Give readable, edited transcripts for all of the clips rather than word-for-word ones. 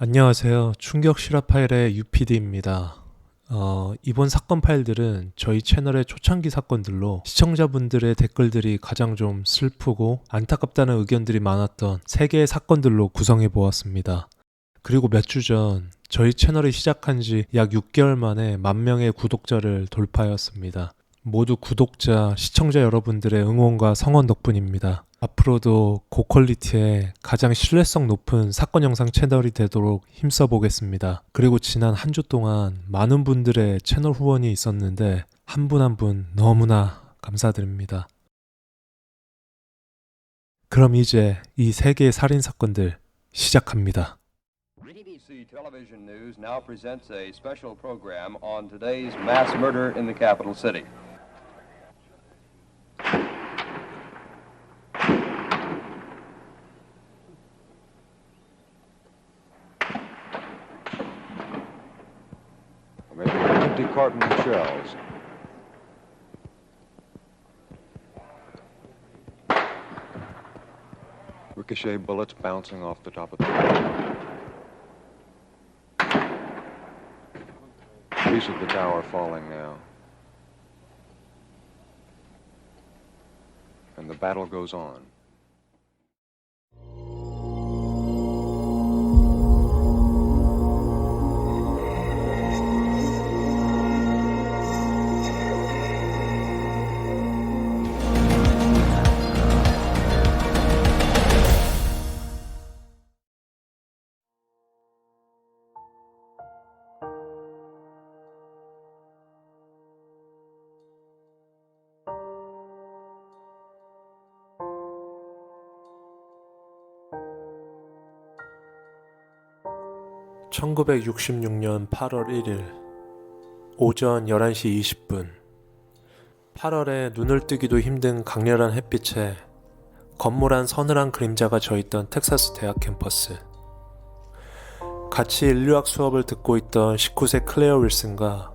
안녕하세요. 충격 실화 파일의 UPD입니다. 이번 사건 파일들은 저희 채널의 초창기 사건들로 시청자분들의 댓글들이 가장 좀 슬프고 안타깝다는 의견들이 많았던 3개의 사건들로 구성해 보았습니다. 그리고 몇 주 전 저희 채널이 시작한 지 약 6개월 만에 10,000명의 구독자를 돌파하였습니다. 모두 구독자, 시청자 여러분들의 응원과 성원 덕분입니다. 앞으로도 고퀄리티의 가장 신뢰성 높은 사건 영상 채널이 되도록 힘써 보겠습니다. 그리고 지난 한 주 동안 많은 분들의 채널 후원이 있었는데 한 분 한 분 너무나 감사드립니다. 그럼 이제 이 3개의 살인 사건들 시작합니다. BBC Television News now presents a special program on today's mass murder in the capital city. Maybe an empty carton of shells. Ricochet bullets bouncing off the top of the tower. Piece of the tower falling now. And the battle goes on. (1966년 8월 1일) 오전 11시 20분 8월에 눈을 뜨기도 힘든 강렬한 햇빛에 건물 안 서늘한 그림자가 져있던 텍사스 대학 캠퍼스. 같이 인류학 수업을 듣고 있던 19세 클레어 윌슨과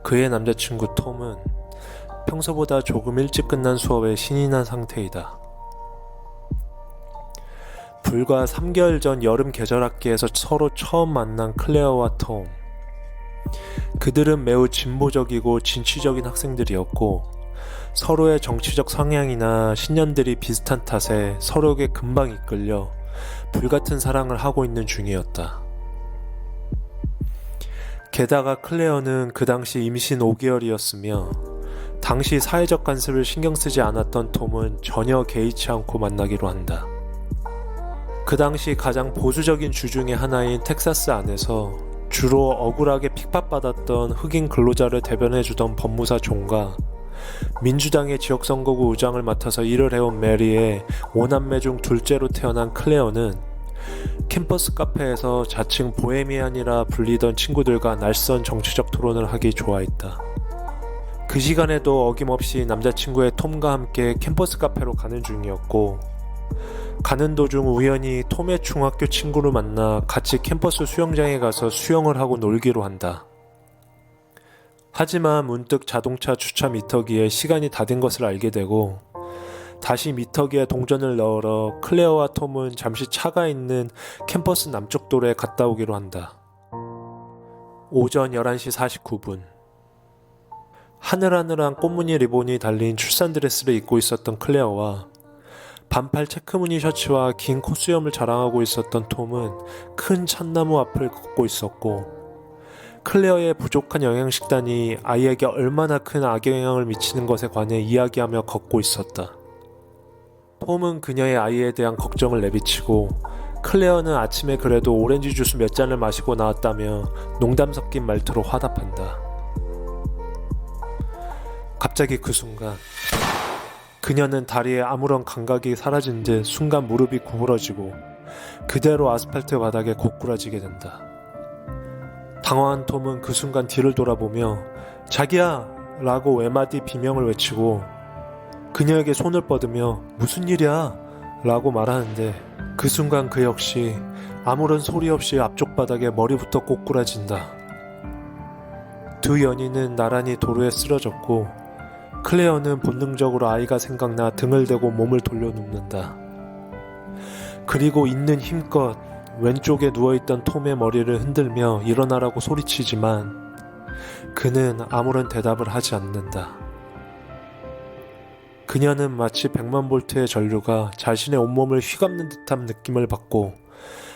그의 남자친구 톰은 평소보다 조금 일찍 끝난 수업에 신이 난 상태이다. 불과 3개월 전 여름 계절학기에서 서로 처음 만난 클레어와 톰. 그들은 매우 진보적이고 진취적인 학생들이었고 서로의 정치적 성향이나 신념들이 비슷한 탓에 서로에게 금방 이끌려 불같은 사랑을 하고 있는 중이었다. 게다가 클레어는 그 당시 임신 5개월이었으며 당시 사회적 간섭을 신경 쓰지 않았던 톰은 전혀 개의치 않고 만나기로 한다. 그 당시 가장 보수적인 주 중의 하나인 텍사스 안에서 주로 억울하게 픽팟받았던 흑인 근로자를 대변해주던 법무사 존과 민주당의 지역선거구 의장을 맡아서 일을 해온 메리의 5남매 중 둘째로 태어난 클레어는 캠퍼스 카페에서 자칭 보헤미안이라 불리던 친구들과 날선 정치적 토론을 하기 좋아했다. 그 시간에도 어김없이 남자친구의 톰과 함께 캠퍼스 카페로 가는 중이었고 가는 도중 우연히 톰의 중학교 친구를 만나 같이 캠퍼스 수영장에 가서 수영을 하고 놀기로 한다. 하지만 문득 자동차 주차 미터기에 시간이 다 된 것을 알게 되고 다시 미터기에 동전을 넣으러 클레어와 톰은 잠시 차가 있는 캠퍼스 남쪽 도로에 갔다 오기로 한다. 오전 11시 49분 하늘하늘한 꽃무늬 리본이 달린 출산 드레스를 입고 있었던 클레어와 반팔 체크무늬 셔츠와 긴 콧수염을 자랑하고 있었던 톰은 큰 참나무 앞을 걷고 있었고 클레어의 부족한 영양식단이 아이에게 얼마나 큰 악영향을 미치는 것에 관해 이야기하며 걷고 있었다. 톰은 그녀의 아이에 대한 걱정을 내비치고 클레어는 아침에 그래도 오렌지 주스 몇 잔을 마시고 나왔다며 농담 섞인 말투로 화답한다. 갑자기 그 순간 그녀는 다리에 아무런 감각이 사라진 듯 순간 무릎이 구부러지고 그대로 아스팔트 바닥에 고꾸라지게 된다. 당황한 톰은 그 순간 뒤를 돌아보며 자기야! 라고 외마디 비명을 외치고 그녀에게 손을 뻗으며 무슨 일이야? 라고 말하는데 그 순간 그 역시 아무런 소리 없이 앞쪽 바닥에 머리부터 꼬꾸라진다. 두 연인은 나란히 도로에 쓰러졌고 클레어는 본능적으로 아이가 생각나 등을 대고 몸을 돌려눕는다. 그리고 있는 힘껏 왼쪽에 누워있던 톰의 머리를 흔들며 일어나라고 소리치지만 그는 아무런 대답을 하지 않는다. 그녀는 마치 100만 볼트의 전류가 자신의 온몸을 휘감는 듯한 느낌을 받고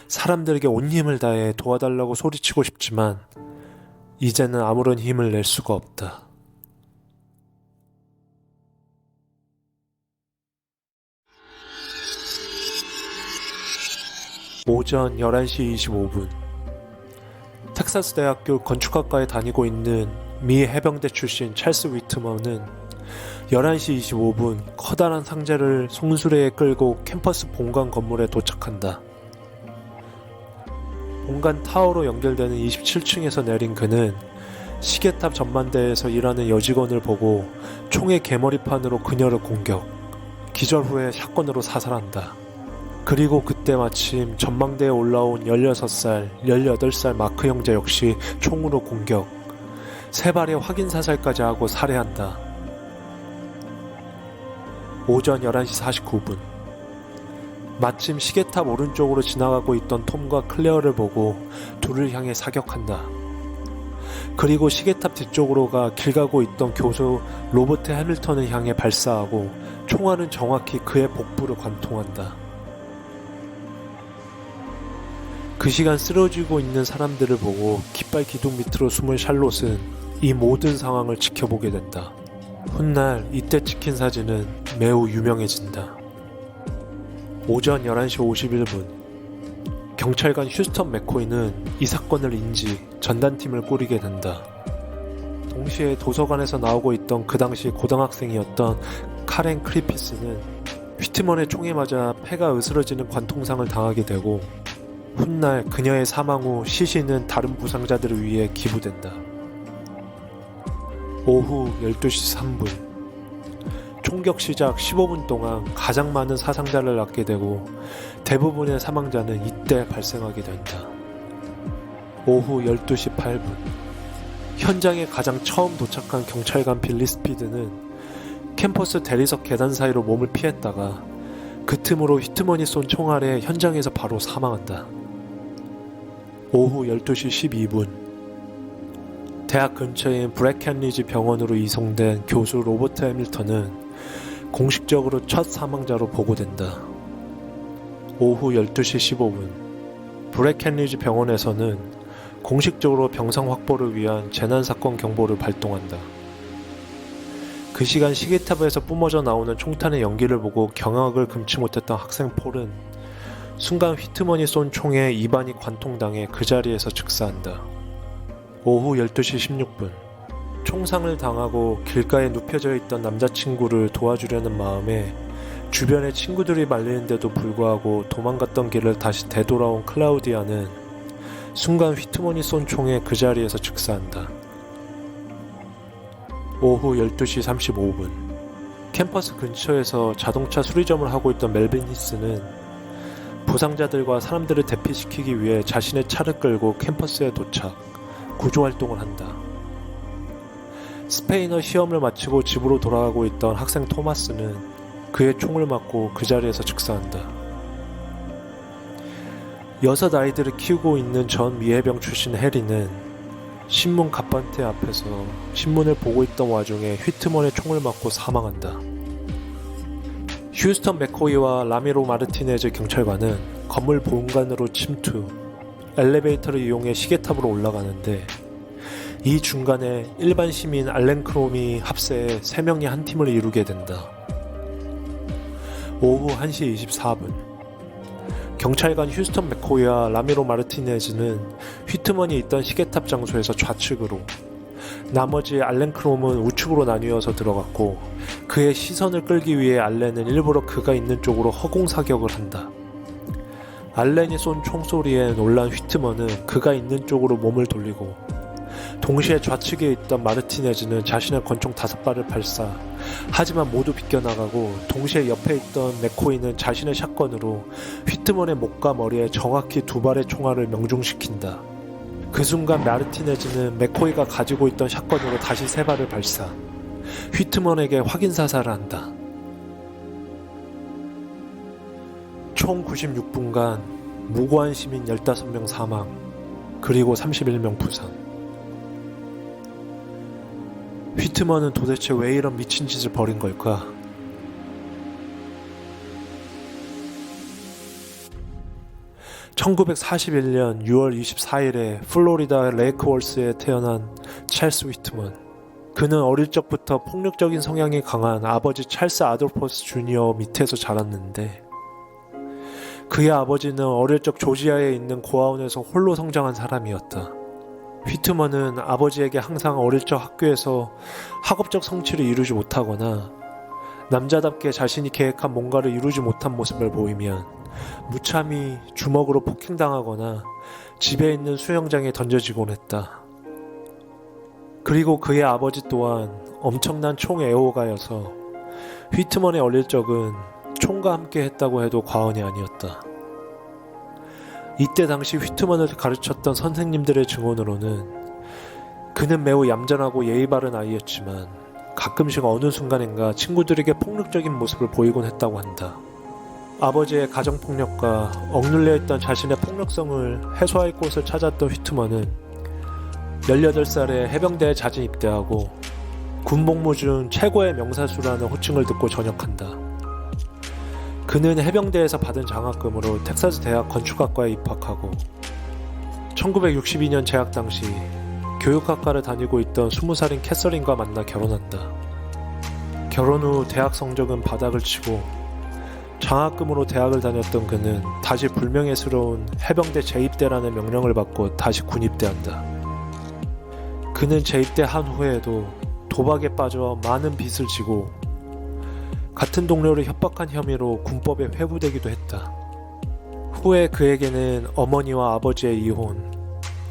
사람들에게 온 힘을 다해 도와달라고 소리치고 싶지만 이제는 아무런 힘을 낼 수가 없다. 오전 11시 25분 텍사스 대학교 건축학과에 다니고 있는 미 해병대 출신 찰스 위트먼은 11시 25분 커다란 상자를 송수레에 끌고 캠퍼스 본관 건물에 도착한다. 본관 타워로 연결되는 27층에서 내린 그는 시계탑 전망대에서 일하는 여직원을 보고 총의 개머리판으로 그녀를 공격, 기절 후에 샷건으로 사살한다. 그리고 그때 마침 전망대에 올라온 16살, 18살 마크 형제 역시 총으로 공격, 3발의 확인 사살까지 하고 살해한다. 오전 11시 49분 마침 시계탑 오른쪽으로 지나가고 있던 톰과 클레어를 보고 둘을 향해 사격한다. 그리고 시계탑 뒤쪽으로 가 길 가고 있던 교수 로버트 해밀턴을 향해 발사하고 총알은 정확히 그의 복부를 관통한다. 그 시간 쓰러지고 있는 사람들을 보고 깃발 기둥 밑으로 숨은 샬롯은 이 모든 상황을 지켜보게 된다. 훗날 이때 찍힌 사진은 매우 유명해진다. 오전 11시 51분 경찰관 휴스턴 맥코이는 이 사건을 인지 전단팀을 꾸리게 된다. 동시에 도서관에서 나오고 있던 그 당시 고등학생이었던 카렌 크리피스는 휘트먼의 총에 맞아 폐가 으스러지는 관통상을 당하게 되고 훗날 그녀의 사망 후 시신은 다른 부상자들을 위해 기부된다. 오후 12시 3분 총격 시작 15분 동안 가장 많은 사상자를 낳게 되고 대부분의 사망자는 이때 발생하게 된다. 오후 12시 8분 현장에 가장 처음 도착한 경찰관 빌리 스피드는 캠퍼스 대리석 계단 사이로 몸을 피했다가 그 틈으로 휘트먼이 쏜 총알에 현장에서 바로 사망한다. 오후 12시 12분 대학 근처인 브래켄리지 병원으로 이송된 교수 로버트 해밀턴은 공식적으로 첫 사망자로 보고된다. 오후 12시 15분 브래켄리지 병원에서는 공식적으로 병상 확보를 위한 재난사건 경보를 발동한다. 그 시간 시계탑에서 뿜어져 나오는 총탄의 연기를 보고 경악을 금치 못했던 학생 폴은 순간 휘트먼이 쏜 총에 입안이 관통당해 그 자리에서 즉사한다. 오후 12시 16분 총상을 당하고 길가에 눕혀져 있던 남자친구를 도와주려는 마음에 주변에 친구들이 말리는데도 불구하고 도망갔던 길을 다시 되돌아온 클라우디아는 순간 휘트먼이 쏜 총에 그 자리에서 즉사한다. 오후 12시 35분 캠퍼스 근처에서 자동차 수리점을 하고 있던 멜빈 히스는 부상자들과 사람들을 대피시키기 위해 자신의 차를 끌고 캠퍼스에 도착, 구조활동을 한다. 스페인어 시험을 마치고 집으로 돌아가고 있던 학생 토마스는 그의 총을 맞고 그 자리에서 즉사한다. 6 아이들을 키우고 있는 전 미해병 출신 해리는 신문 갑판대 앞에서 신문을 보고 있던 와중에 휘트먼의 총을 맞고 사망한다. 휴스턴 맥코이와 라미로 마르티네즈 경찰관은 건물 본관으로 침투, 엘리베이터를 이용해 시계탑으로 올라가는데 이 중간에 일반 시민 알렌 크롬이 합세해 3명이 한 팀을 이루게 된다. 오후 1시 24분 경찰관 휴스턴 맥코이와 라미로 마르티네즈는 휘트먼이 있던 시계탑 장소에서 좌측으로, 나머지 알렌 크롬은 우측으로 나뉘어서 들어갔고 그의 시선을 끌기 위해 알렌은 일부러 그가 있는 쪽으로 허공사격을 한다. 알렌이 쏜 총소리에 놀란 휘트먼은 그가 있는 쪽으로 몸을 돌리고 동시에 좌측에 있던 마르티네즈는 자신의 권총 5발을 발사, 하지만 모두 비껴나가고 동시에 옆에 있던 맥코이는 자신의 샷건으로 휘트먼의 목과 머리에 정확히 2발의 총알을 명중시킨다. 그 순간 마르티네즈는 맥코이가 가지고 있던 샷건으로 다시 3발을 발사, 휘트먼에게 확인 사살을 한다. 총 96분간 무고한 시민 15명 사망, 그리고 31명 부상. 휘트먼은 도대체 왜 이런 미친 짓을 벌인 걸까? (1941년 6월 24일에) 플로리다 레이크월스에 태어난 찰스 휘트먼. 그는 어릴 적부터 폭력적인 성향이 강한 아버지 찰스 아돌퍼스 주니어 밑에서 자랐는데, 그의 아버지는 어릴 적 조지아에 있는 고아원에서 홀로 성장한 사람이었다. 휘트먼은 아버지에게 항상 어릴 적 학교에서 학업적 성취를 이루지 못하거나 남자답게 자신이 계획한 뭔가를 이루지 못한 모습을 보이면 무참히 주먹으로 폭행당하거나 집에 있는 수영장에 던져지곤 했다. 그리고 그의 아버지 또한 엄청난 총 애호가여서 휘트먼의 어릴 적은 총과 함께 했다고 해도 과언이 아니었다. 이때 당시 휘트먼을 가르쳤던 선생님들의 증언으로는 그는 매우 얌전하고 예의 바른 아이였지만 가끔씩 어느 순간인가 친구들에게 폭력적인 모습을 보이곤 했다고 한다. 아버지의 가정폭력과 억눌려 있던 자신의 폭력성을 해소할 곳을 찾았던 휘트먼은 18살에 해병대에 자진 입대하고 군복무 중 최고의 명사수라는 호칭을 듣고 전역한다. 그는 해병대에서 받은 장학금으로 텍사스 대학 건축학과에 입학하고 1962년 재학 당시 교육학과를 다니고 있던 20살인 캐서린과 만나 결혼한다. 결혼 후 대학 성적은 바닥을 치고 장학금으로 대학을 다녔던 그는 다시 불명예스러운 해병대 재입대라는 명령을 받고 다시 군입대한다. 그는 재입대한 후에도 도박에 빠져 많은 빚을 지고 같은 동료를 협박한 혐의로 군법에 회부되기도 했다. 후에 그에게는 어머니와 아버지의 이혼,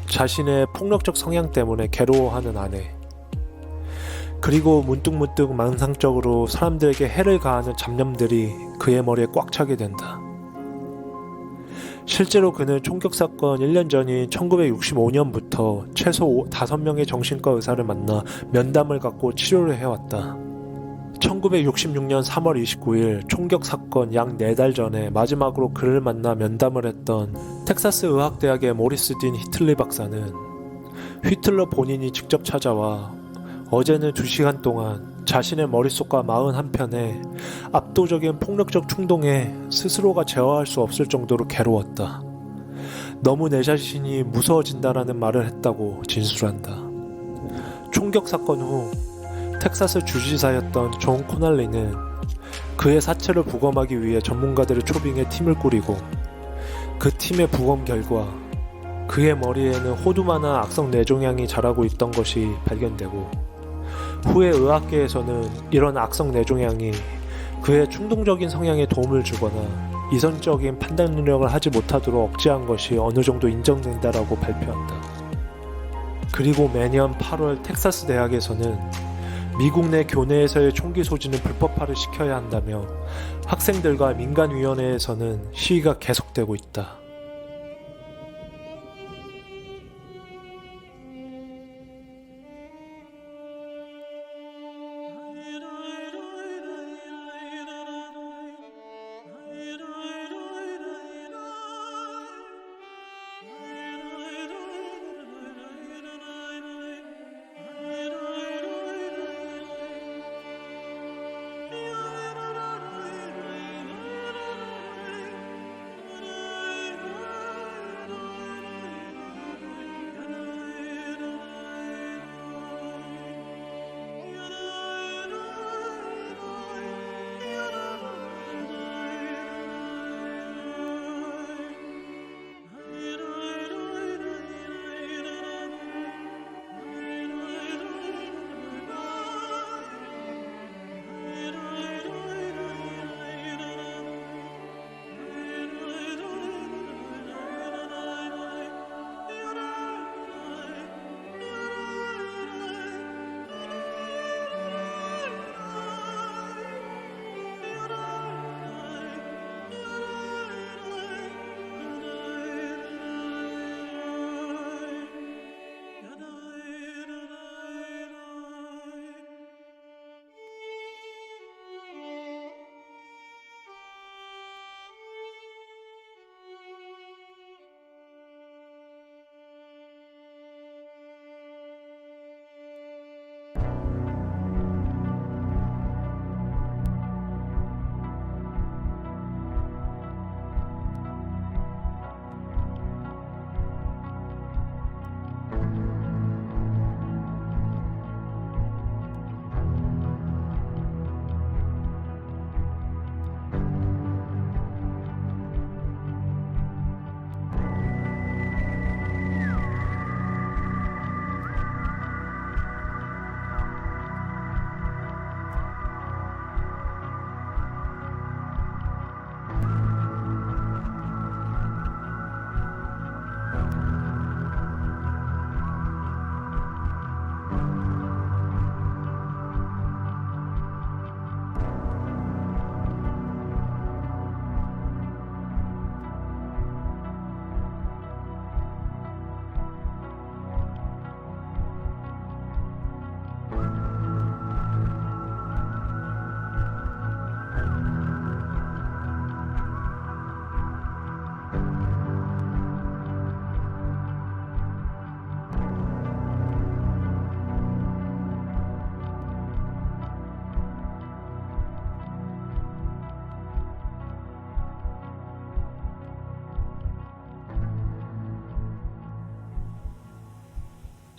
자신의 폭력적 성향 때문에 괴로워하는 아내, 그리고 문득문득 망상적으로 사람들에게 해를 가하는 잡념들이 그의 머리에 꽉 차게 된다. 실제로 그는 총격사건 1년 전인 1965년부터 최소 5명의 정신과 의사를 만나 면담을 갖고 치료를 해왔다. 1966년 3월 29일 총격사건 약 4달 전에 마지막으로 그를 만나 면담을 했던 텍사스 의학대학의 모리스 딘 히틀리 박사는 휘틀러 본인이 직접 찾아와 어제는 2시간 동안 자신의 머릿속과 마음 한편에 압도적인 폭력적 충동에 스스로가 제어할 수 없을 정도로 괴로웠다. 너무 내 자신이 무서워진다라는 말을 했다고 진술한다. 총격 사건 후 텍사스 주지사였던 존 코날리는 그의 사체를 부검하기 위해 전문가들을 초빙해 팀을 꾸리고 그 팀의 부검 결과 그의 머리에는 호두만한 악성 뇌종양이 자라고 있던 것이 발견되고 후에 의학계에서는 이런 악성 뇌종양이 그의 충동적인 성향에 도움을 주거나 이성적인 판단 능력을 하지 못하도록 억제한 것이 어느 정도 인정된다라고 발표한다. 그리고 매년 8월 텍사스 대학에서는 미국 내 교내에서의 총기 소지는 불법화를 시켜야 한다며 학생들과 민간위원회에서는 시위가 계속되고 있다.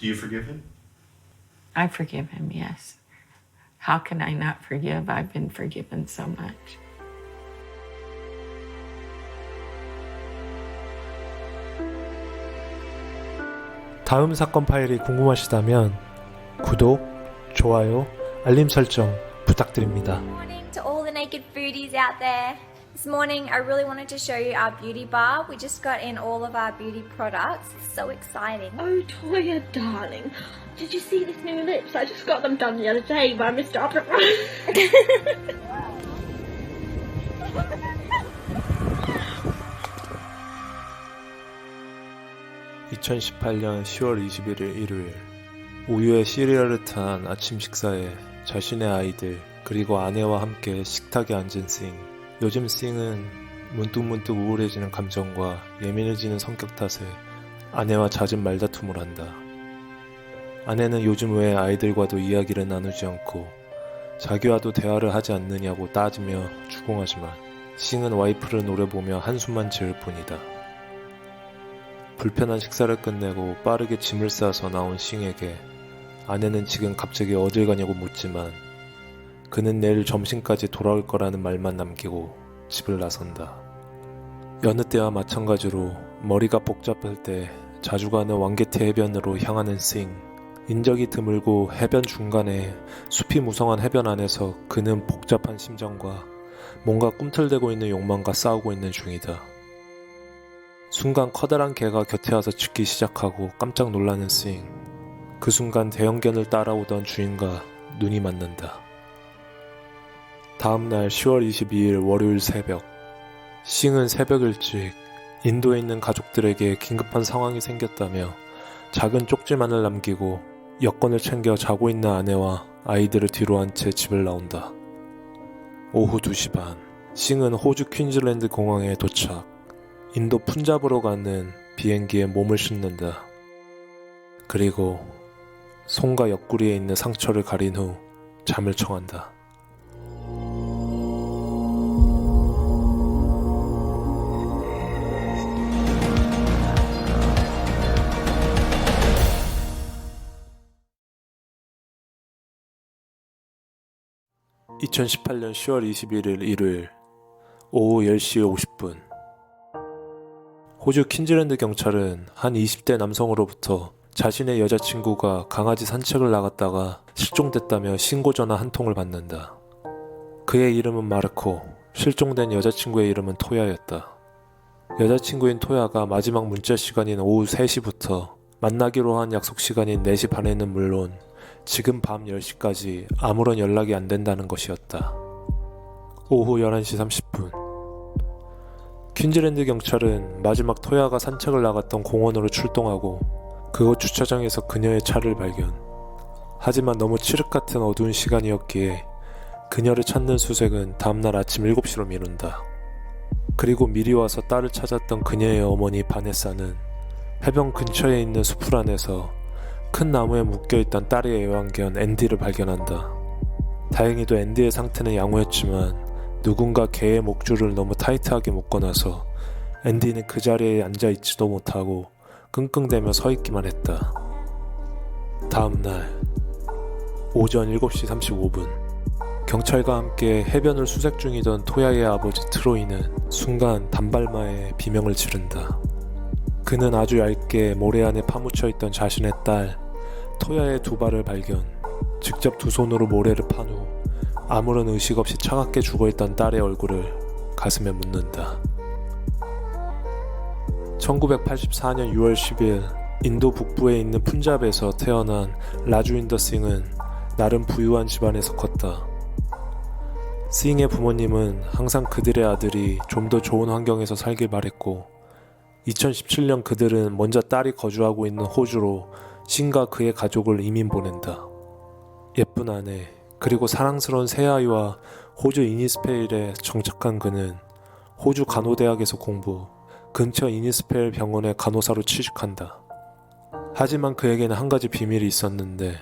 Do you forgive him? I forgive him, yes. How can I not forgive? I've been forgiven so much. 다음 사건 파일이 궁금하시다면 구독, 좋아요, 알림 설정 부탁드립니다. Good morning to all the naked foodies out there. This morning I really wanted to show you our beauty bar. We just got in all of our beauty products. It's so exciting. Oh, Toya, darling. Did you see these new lips? I just got them done the other day by Mr. Opera. 2018년 10월 21일 일요일 우유에 시리얼을 탄 아침 식사에 자신의 아이들 그리고 아내와 함께 식탁에 앉은 싱. 요즘 싱은 문득문득 우울해지는 감정과 예민해지는 성격 탓에 아내와 잦은 말다툼을 한다. 아내는 요즘 왜 아이들과도 이야기를 나누지 않고 자기와도 대화를 하지 않느냐고 따지며 추궁하지만 싱은 와이프를 노려보며 한숨만 지을 뿐이다. 불편한 식사를 끝내고 빠르게 짐을 싸서 나온 싱에게 아내는 지금 갑자기 어딜 가냐고 묻지만 그는 내일 점심까지 돌아올 거라는 말만 남기고 집을 나선다. 여느 때와 마찬가지로 머리가 복잡할 때 자주 가는 왕게티 해변으로 향하는 싱. 인적이 드물고 해변 중간에 숲이 무성한 해변 안에서 그는 복잡한 심정과 뭔가 꿈틀대고 있는 욕망과 싸우고 있는 중이다. 순간 커다란 개가 곁에 와서 짖기 시작하고 깜짝 놀라는 싱. 그 순간 대형견을 따라오던 주인과 눈이 맞는다. 다음날 10월 22일 월요일 새벽 싱은 새벽 일찍 인도에 있는 가족들에게 긴급한 상황이 생겼다며 작은 쪽지만을 남기고 여권을 챙겨 자고 있는 아내와 아이들을 뒤로 한 채 집을 나온다. 오후 2시 반 싱은 호주 퀸즐랜드 공항에 도착. 인도 푼잡으로 가는 비행기에 몸을 싣는다. 그리고 손과 옆구리에 있는 상처를 가린 후 잠을 청한다. (2018년 10월 21일) 일요일 오후 10시 50분 호주 퀸즐랜드 경찰은 한 20대 남성으로부터 자신의 여자친구가 강아지 산책을 나갔다가 실종됐다며 신고 전화 한 통을 받는다. 그의 이름은 마르코, 실종된 여자친구의 이름은 토야였다. 여자친구인 토야가 마지막 문자 시간인 오후 3시부터 만나기로 한 약속 시간인 4시 반에는 물론 지금 밤 10시까지 아무런 연락이 안 된다는 것이었다. 오후 11시 30분 퀸즐랜드 경찰은 마지막 토야가 산책을 나갔던 공원으로 출동하고 그곳 주차장에서 그녀의 차를 발견. 하지만 너무 칠흑 같은 어두운 시간이었기에 그녀를 찾는 수색은 다음날 아침 7시로 미룬다. 그리고 미리 와서 딸을 찾았던 그녀의 어머니 바네사는 해변 근처에 있는 수풀 안에서 큰 나무에 묶여있던 딸의 애완견 앤디를 발견한다. 다행히도 앤디의 상태는 양호했지만 누군가 개의 목줄을 너무 타이트하게 묶어놔서 앤디는 그 자리에 앉아있지도 못하고 끙끙대며 서있기만 했다. 다음날 오전 7시 35분 경찰과 함께 해변을 수색 중이던 토야의 아버지 트로이는 순간 단발마에 비명을 지른다. 그는 아주 얇게 모래 안에 파묻혀있던 자신의 딸 토야의 두 발을 발견. 직접 두 손으로 모래를 판 후 아무런 의식 없이 차갑게 죽어있던 딸의 얼굴을 가슴에 묻는다. 1984년 6월 10일 인도 북부에 있는 푼잡에서 태어난 라주인더 싱은 나름 부유한 집안에서 컸다. 싱의 부모님은 항상 그들의 아들이 좀 더 좋은 환경에서 살길 바랬고 2017년 그들은 먼저 딸이 거주하고 있는 호주로 싱과 그의 가족을 이민 보낸다. 예쁜 아내 그리고 사랑스러운 새아이와 호주 이니스페일에 정착한 그는 호주 간호대학에서 공부, 근처 이니스페일 병원의 간호사로 취직한다. 하지만 그에게는 한 가지 비밀이 있었는데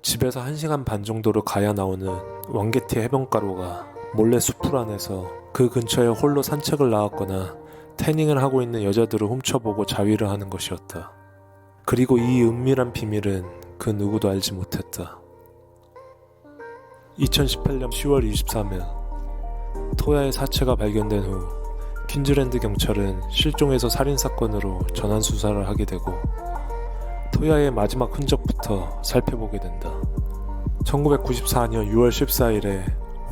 집에서 1시간 반 정도를 가야 나오는 왕게티 해변가로가 몰래 수풀 안에서 그 근처에 홀로 산책을 나왔거나 태닝을 하고 있는 여자들을 훔쳐보고 자위를 하는 것이었다. 그리고 이 은밀한 비밀은 그 누구도 알지 못했다. 2018년 10월 23일 토야의 사체가 발견된 후 퀸즐랜드 경찰은 실종에서 살인사건으로 전환 수사를 하게 되고 토야의 마지막 흔적부터 살펴보게 된다. 1994년 6월 14일에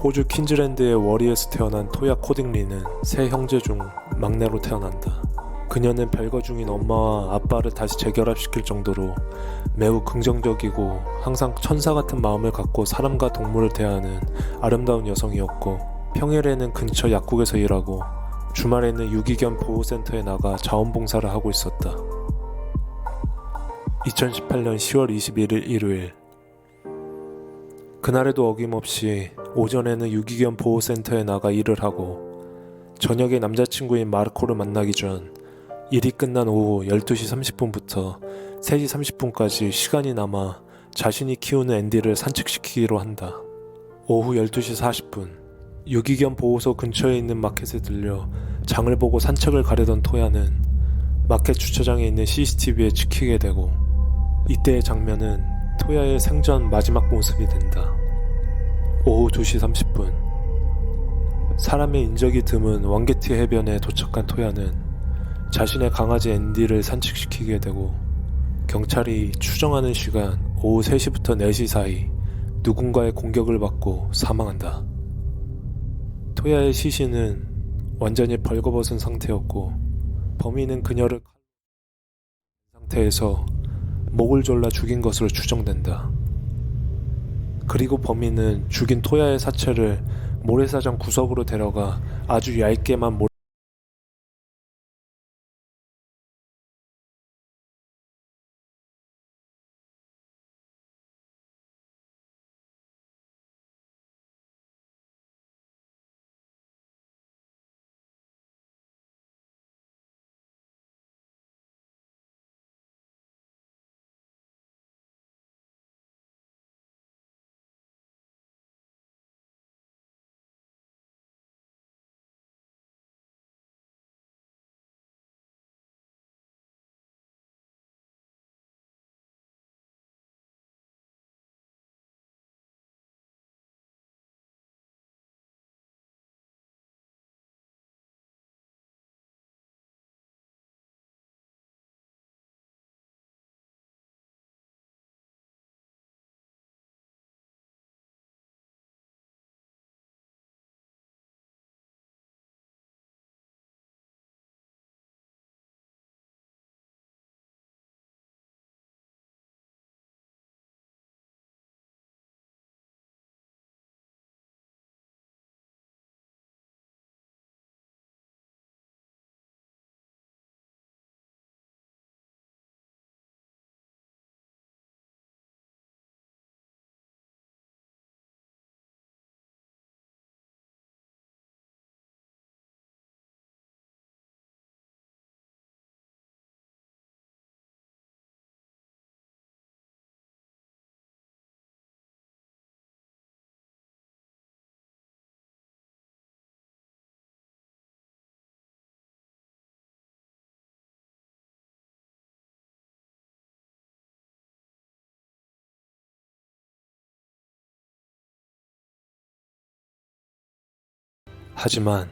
호주 퀸즐랜드의 워리에서 태어난 토야 코딩리는 세 형제 중 막내로 태어난다. 그녀는 별거 중인 엄마와 아빠를 다시 재결합시킬 정도로 매우 긍정적이고 항상 천사 같은 마음을 갖고 사람과 동물을 대하는 아름다운 여성이었고, 평일에는 근처 약국에서 일하고 주말에는 유기견 보호센터에 나가 자원봉사를 하고 있었다. 2018년 10월 21일 일요일, 그날에도 어김없이 오전에는 유기견 보호센터에 나가 일을 하고 저녁에 남자친구인 마르코를 만나기 전 일이 끝난 오후 12시 30분부터 3시 30분까지 시간이 남아 자신이 키우는 앤디를 산책시키기로 한다. 오후 12시 40분, 유기견 보호소 근처에 있는 마켓에 들려 장을 보고 산책을 가려던 토야는 마켓 주차장에 있는 CCTV에 찍히게 되고, 이때의 장면은 토야의 생전 마지막 모습이 된다. 오후 2시 30분, 사람의 인적이 드문 왕게티 해변에 도착한 토야는 자신의 강아지 앤디를 산책시키게 되고, 경찰이 추정하는 시간 오후 3시부터 4시 사이 누군가의 공격을 받고 사망한다. 토야의 시신은 완전히 벌거벗은 상태였고, 범인은 그녀를 상태에서 목을 졸라 죽인 것으로 추정된다. 그리고 범인은 죽인 토야의 사체를 모래사장 구석으로 데려가 아주 얇게만 하지만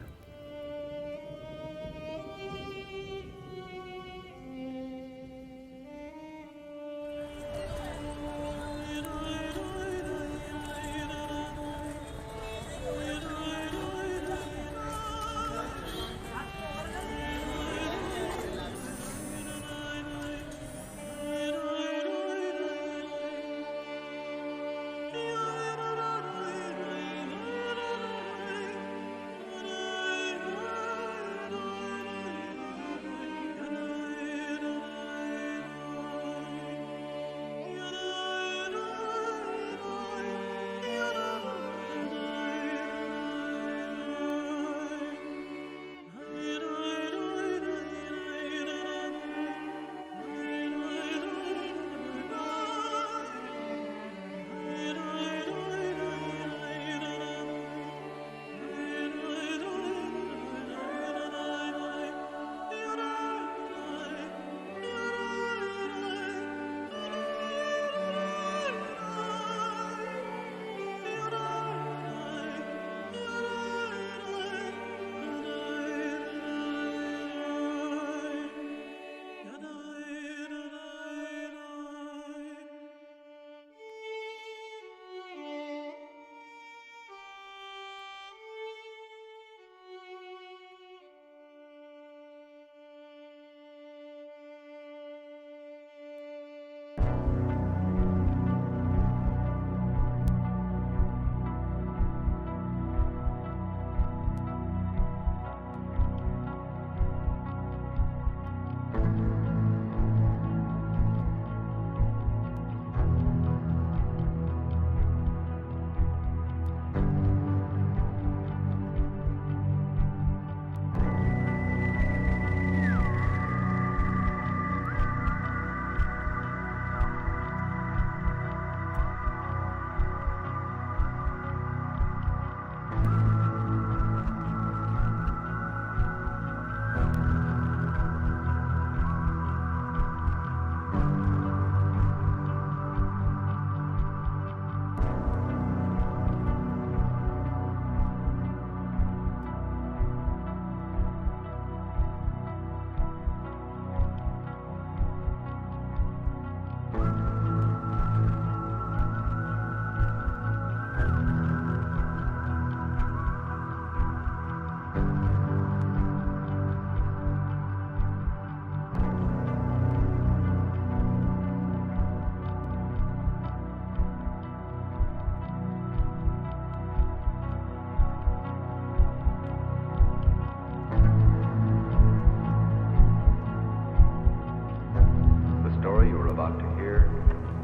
you're about to hear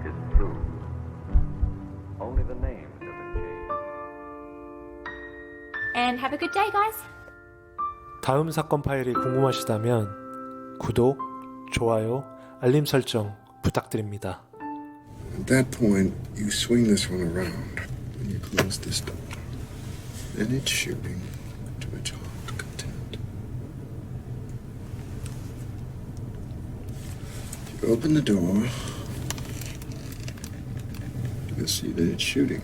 is true. Only the names have been changed. And have a good day, guys. 다음 사건 파일이 궁금하시다면 구독, 좋아요, 알림 설정 부탁드립니다. At that point, you swing this one around and you close this door. And it's shooting to its heart's content. If you open the door, you'll see that it's shooting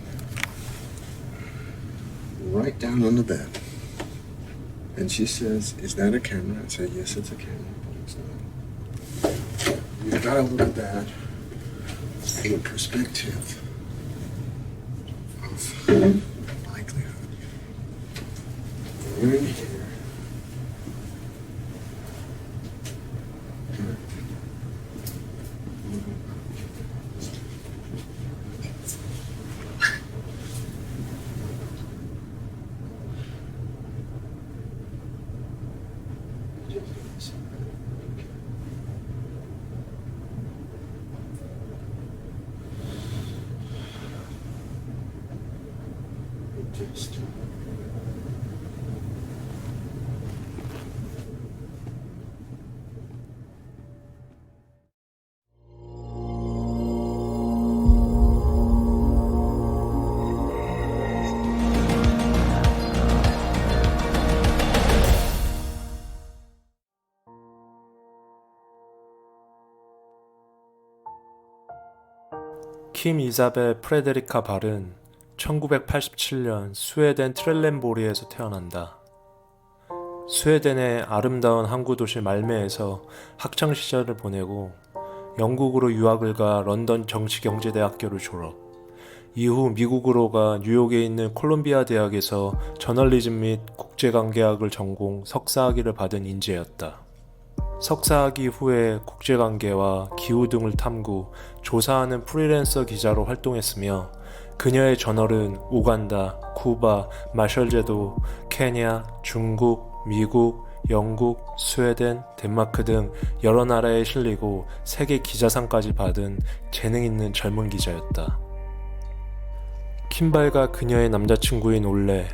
right down on the bed. And she says, "Is that a camera?" I say, "Yes, it's a camera, but it's not." You've got to look at that in a perspective of likelihood. You're in here. Just 킴 이사벨 프레데리카 발은 1987년 스웨덴 트렐렌보리에서 태어난다. 스웨덴의 아름다운 항구 도시 말메에서 학창시절을 보내고 영국으로 유학을 가 런던 정치경제대학교를 졸업. 이후 미국으로 가 뉴욕에 있는 콜롬비아 대학에서 저널리즘 및 국제관계학을 전공 석사학위를 받은 인재였다. 석사학위 후에 국제관계와 기후 등을 탐구, 조사하는 프리랜서 기자로 활동했으며 그녀의 저널은 우간다, 쿠바, 마셜제도, 케냐, 중국, 미국, 영국, 스웨덴, 덴마크 등 여러 나라에 실리고 세계 기자상까지 받은 재능 있는 젊은 기자였다. 킴발과 그녀의 남자친구인 올레,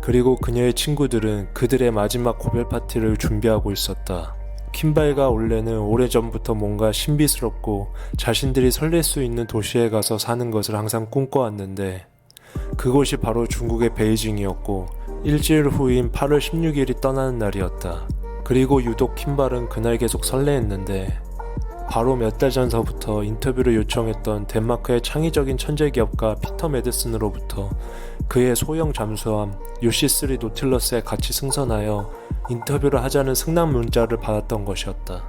그리고 그녀의 친구들은 그들의 마지막 고별 파티를 준비하고 있었다. 킴발과 올레는 오래전부터 뭔가 신비스럽고 자신들이 설렐 수 있는 도시에 가서 사는 것을 항상 꿈꿔왔는데 그곳이 바로 중국의 베이징이었고 일주일 후인 8월 16일이 떠나는 날이었다. 그리고 유독 킴발은 그날 계속 설레했는데 바로 몇 달 전서부터 인터뷰를 요청했던 덴마크의 창의적인 천재기업가 피터 메드슨으로부터 그의 소형 잠수함 UC3 노틸러스에 같이 승선하여 인터뷰를 하자는 승낙 문자를 받았던 것이었다.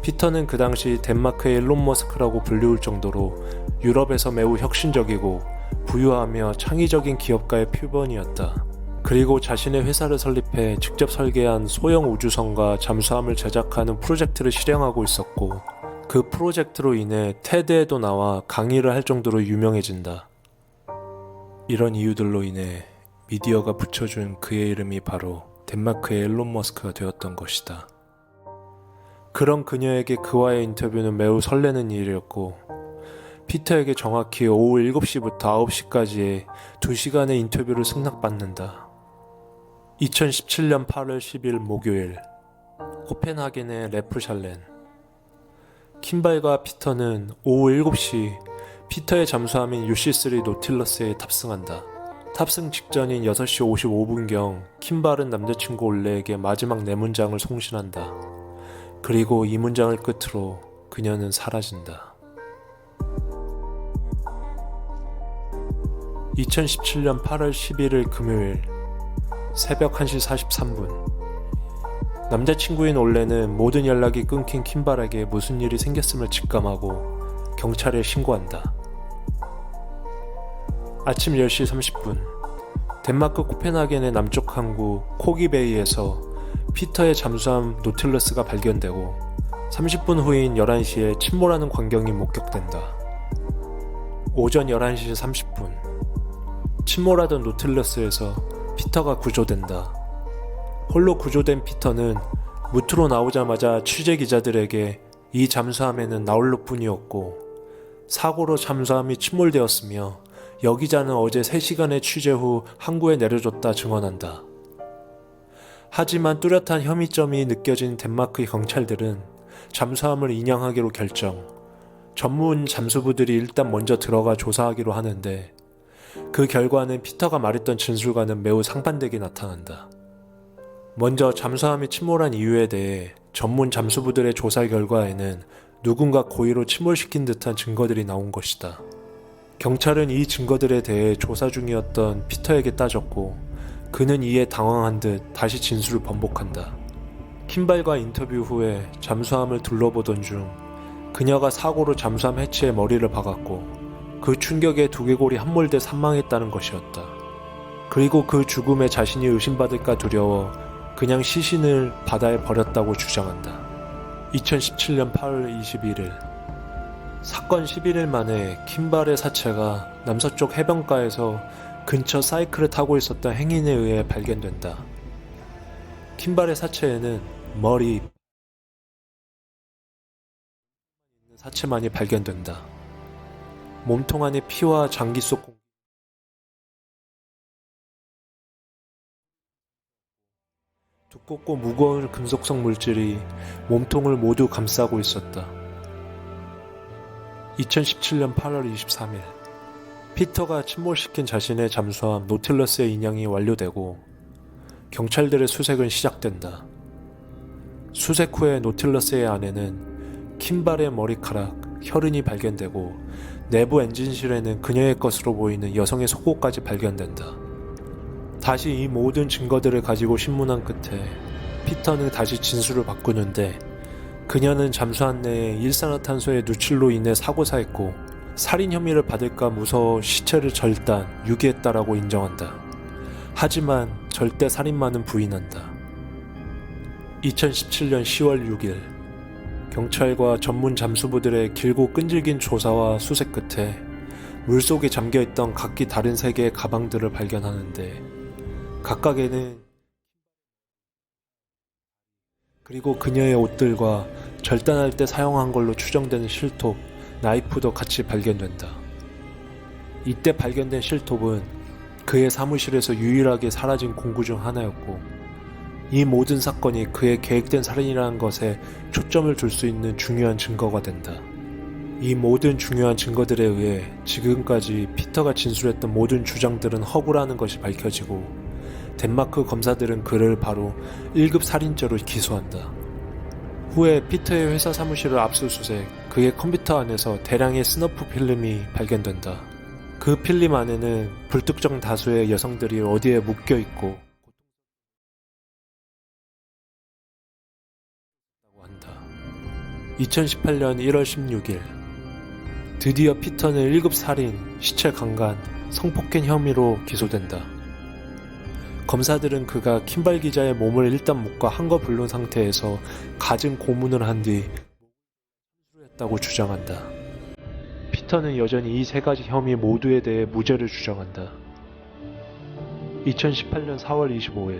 피터는 그 당시 덴마크의 일론 머스크라고 불리울 정도로 유럽에서 매우 혁신적이고 부유하며 창의적인 기업가의 표본이었다. 그리고 자신의 회사를 설립해 직접 설계한 소형 우주선과 잠수함을 제작하는 프로젝트를 실행하고 있었고 그 프로젝트로 인해 테드에도 나와 강의를 할 정도로 유명해진다. 이런 이유들로 인해 미디어가 붙여준 그의 이름이 바로 덴마크의 일론 머스크가 되었던 것이다. 그런 그녀에게 그와의 인터뷰는 매우 설레는 일이었고 피터에게 정확히 오후 7시부터 9시까지의 2시간의 인터뷰를 승낙받는다. 2017년 8월 10일 목요일 코펜하겐의 레프샬렌. 킴발과 피터는 오후 7시 피터의 잠수함인 UC3 노틸러스에 탑승한다. 탑승 직전인 6시 55분경 킴발은 남자친구 올레에게 마지막 4문장을 송신한다. 그리고 이 문장을 끝으로 그녀는 사라진다. 2017년 8월 11일 금요일 새벽 1시 43분 남자친구인 올레는 모든 연락이 끊긴 킴발에게 무슨 일이 생겼음을 직감하고 경찰에 신고한다. 아침 10시 30분 덴마크 코펜하겐의 남쪽 항구 코기베이에서 피터의 잠수함 노틸러스가 발견되고 30분 후인 11시에 침몰하는 광경이 목격된다. 오전 11시 30분 침몰하던 노틸러스에서 피터가 구조된다. 홀로 구조된 피터는 무트로 나오자마자 취재 기자들에게 이 잠수함에는 나홀로뿐이었고 사고로 잠수함이 침몰되었으며 여기자는 어제 3시간의 취재 후 항구에 내려줬다 증언한다. 하지만 뚜렷한 혐의점이 느껴진 덴마크 경찰들은 잠수함을 인양하기로 결정. 전문 잠수부들이 일단 먼저 들어가 조사하기로 하는데 그 결과는 피터가 말했던 진술과는 매우 상반되게 나타난다. 먼저 잠수함이 침몰한 이유에 대해 전문 잠수부들의 조사 결과에는 누군가 고의로 침몰시킨 듯한 증거들이 나온 것이다. 경찰은 이 증거들에 대해 조사 중이었던 피터에게 따졌고 그는 이에 당황한 듯 다시 진술을 번복한다. 킴발과 인터뷰 후에 잠수함을 둘러보던 중 그녀가 사고로 잠수함 해치에 머리를 박았고 그 충격에 두개골이 함몰돼 사망했다는 것이었다. 그리고 그 죽음에 자신이 의심받을까 두려워 그냥 시신을 바다에 버렸다고 주장한다. 2017년 8월 21일 사건 11일 만에 킴발의 사체가 남서쪽 해변가에서 근처 사이클을 타고 있었던 행인에 의해 발견된다. 킴발의 사체에는 머리, 사체만이 발견된다. 몸통 안에 피와 장기 속 두껍고 무거운 금속성 물질이 몸통을 모두 감싸고 있었다. 2017년 8월 23일 피터가 침몰시킨 자신의 잠수함 노틸러스의 인양이 완료되고 경찰들의 수색은 시작된다. 수색 후에 노틸러스의 안에는 킴발의 머리카락, 혈흔이 발견되고 내부 엔진실에는 그녀의 것으로 보이는 여성의 속옷까지 발견된다. 다시 이 모든 증거들을 가지고 신문한 끝에 피터는 다시 진술을 바꾸는데 그녀는 잠수함 내에 일산화탄소의 누출로 인해 사고사했고 살인 혐의를 받을까 무서워 시체를 절단, 유기했다라고 인정한다. 하지만 절대 살인마는 부인한다. 2017년 10월 6일 경찰과 전문 잠수부들의 길고 끈질긴 조사와 수색 끝에 물속에 잠겨있던 각기 다른 세 개의 가방들을 발견하는데 각각에는 그리고 그녀의 옷들과 절단할 때 사용한 걸로 추정되는 실톱, 나이프도 같이 발견된다. 이때 발견된 실톱은 그의 사무실에서 유일하게 사라진 공구 중 하나였고 이 모든 사건이 그의 계획된 살인이라는 것에 초점을 둘 수 있는 중요한 증거가 된다. 이 모든 중요한 증거들에 의해 지금까지 피터가 진술했던 모든 주장들은 허구라는 것이 밝혀지고 덴마크 검사들은 그를 바로 1급 살인죄로 기소한다. 후에 피터의 회사 사무실을 압수수색, 그의 컴퓨터 안에서 대량의 스너프 필름이 발견된다. 그 필름 안에는 불특정 다수의 여성들이 어디에 묶여있고 2018년 1월 16일 드디어 피터는 1급 살인, 시체 강간, 성폭행 혐의로 기소된다. 검사들은 그가 킴발 기자의 몸을 일단 묶어 한거 불른 상태에서 갖은 고문을 한 뒤 했다고 주장한다. 피터는 여전히 이 세 가지 혐의 모두에 대해 무죄를 주장한다. 2018년 4월 25일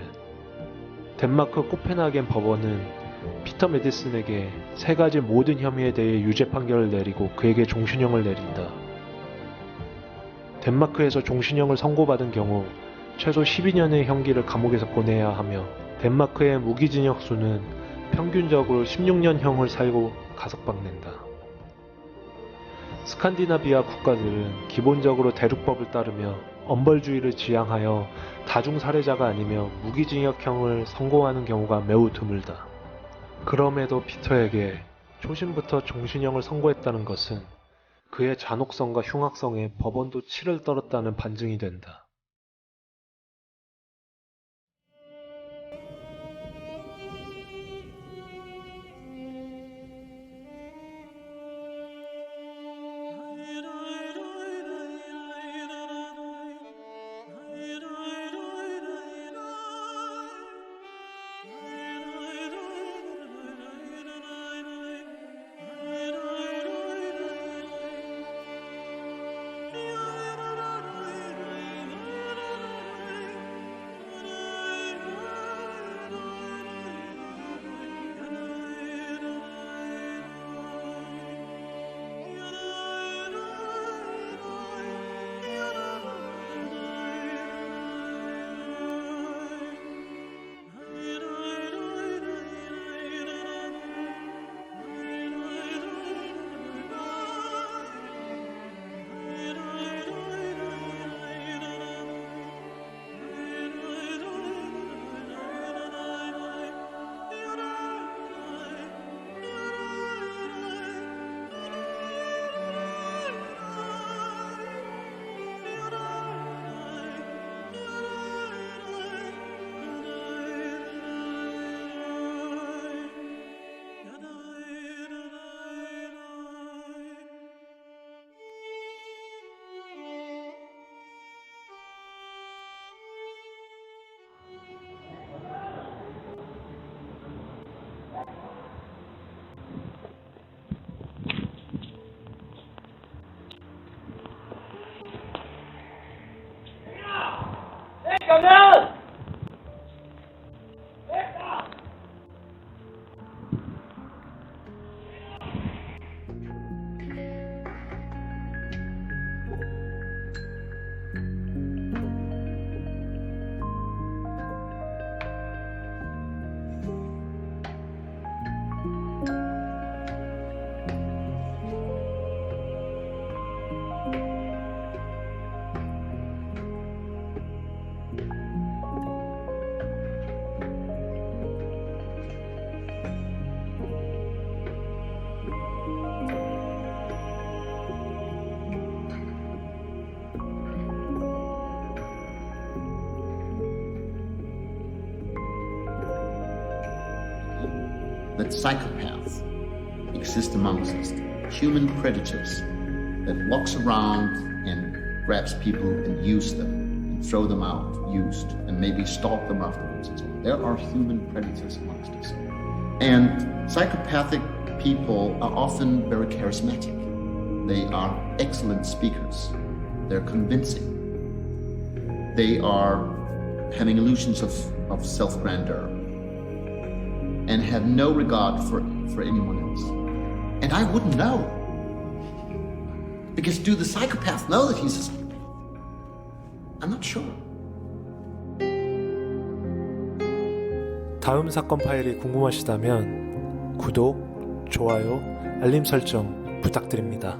덴마크 코펜하겐 법원은 피터 메디슨에게 세 가지 모든 혐의에 대해 유죄 판결을 내리고 그에게 종신형을 내린다. 덴마크에서 종신형을 선고받은 경우 최소 12년의 형기를 감옥에서 보내야 하며 덴마크의 무기징역 수는 평균적으로 16년형을 살고 가석방된다. 스칸디나비아 국가들은 기본적으로 대륙법을 따르며 엄벌주의를 지향하여 다중살해자가 아니며 무기징역형을 선고하는 경우가 매우 드물다. 그럼에도 피터에게 초심부터 종신형을 선고했다는 것은 그의 잔혹성과 흉악성에 법원도 치를 떨었다는 반증이 된다. that psychopaths exist amongst us, human predators that walks around and grabs people and use them and throw them out used and maybe stalk them afterwards and so on. There are human predators amongst us. And psychopathic people are often very charismatic. They are excellent speakers. They're convincing. They are having illusions of self-grandeur and have no regard for anyone else. And I wouldn't know. Because do the psychopaths know that he's a psychopath? I'm not sure. 다음 사건 파일이 궁금하시다면 구독, 좋아요, 알림 설정 부탁드립니다.